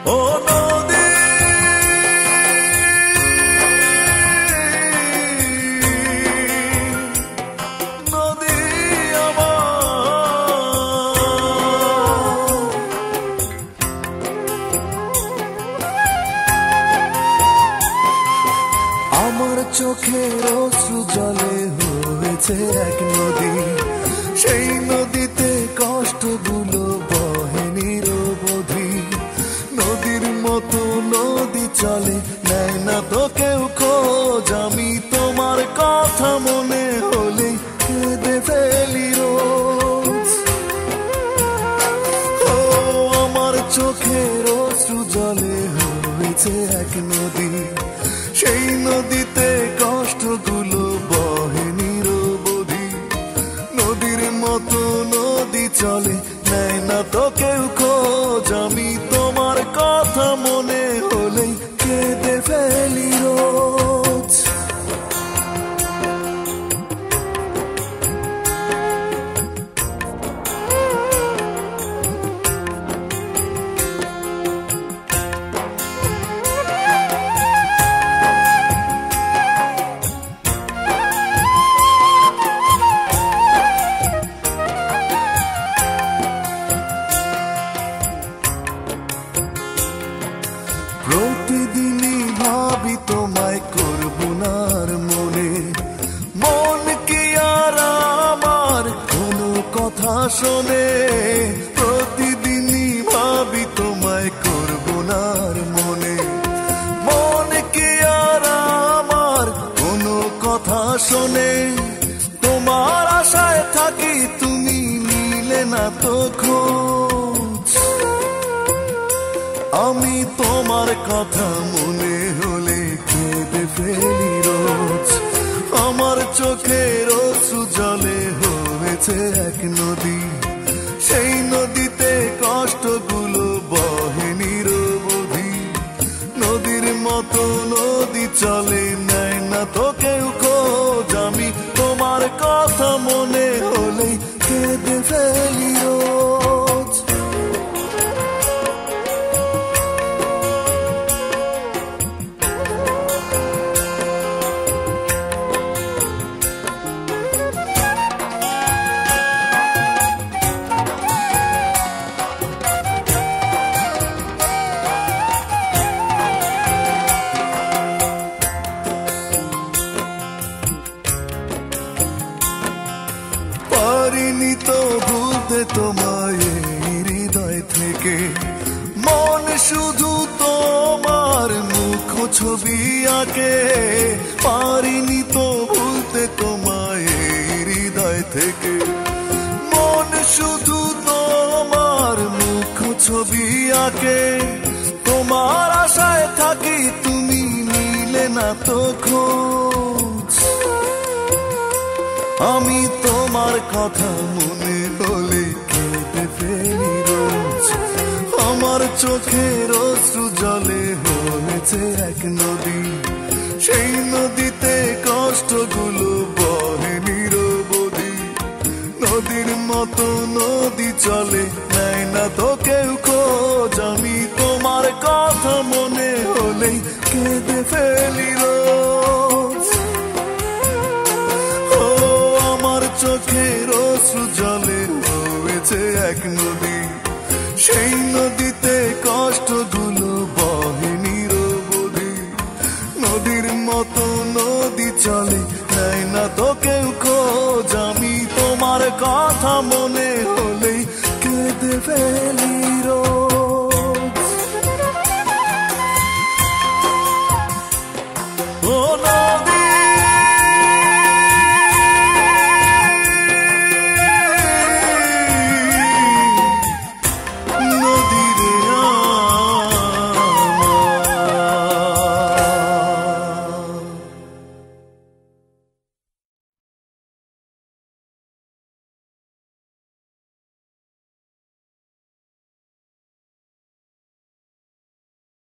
ও নদী নদী আমার চোখের অশ্রু জলে হয়েছে এক নদী, সেই নদীতে কষ্টগুলো বহে নিরবধি। নদীর মতো নদী চলে, নেয় না তো কেউ খোঁজ। আমি তোমার কথা মনে হলে কেঁদে ফেলি রোজ। ও আমার চোখের অশ্রু জলে হয়েছে এক নদী, সেই নদীতে কষ্টগুলো বহে নিরবধি। নদীর মতো নদী চলে, নেয় না তো কেউ খোঁজ। আমি তোমার কথা মনে হলেই কেঁদে ফেলি রোজ। প্রতিদিনই ভাবি তোমায় করব না আর মনে, মন কি আর আমার কোনো কথা শোনে। প্রতিদিনই ভাবি তোমায় করব না আর মনে, মন কি আর আমার কোনো কথা শোনে। তোমার আশায় থাকি, তুমি নিলে না তো খোঁজ। আমি তোমার কথা মনে হলে কেঁদে ফেলি রোজ। আমার চোখের অশ্রু জলে হয়েছে এক নদী, সেই নদীতে কষ্টগুলো বহে নিরবধি। নদীর মতো নদী চলে, নেয় না তো কেউ খোঁজ। আমি তোমার কথা মনে হলে কেঁদে ফেলি রোজ। পারিনি তো ভুলতে তোমায় হৃদয় থেকে, মন শুধু তোমার মুখ ছবি আঁকে। পারিনি তো ভুলতে তোমায় হৃদয় থেকে, মন শুধু তোমার মুখ ছবি আঁকে। তোমার আশায় থাকি, তুমি নিলে না তো খোঁজ। আমি তোমার কথা মনে হলে কেঁদে ফেলি রোজ। আমার চোখের অশ্রু জলে হয়েছে এক নদী, সেই নদীতে কষ্টগুলো বহে নিরবধি। নদীর মতো নদী চলে, নেয় না তো কেউ খোঁজ। আমি তোমার কথা মনে হলেই কেঁদে ফেলি রোজ। চোখের অশ্রু জলে হয়েছে এক নদী, সেই নদীতে কষ্টগুলো বহে নিরবধি। নদীর মতো নদী চলে, নেয় না তো কেউ খোঁজ। আমি তোমার কথা মনে হলেই কেঁদে ফেলি রোজ।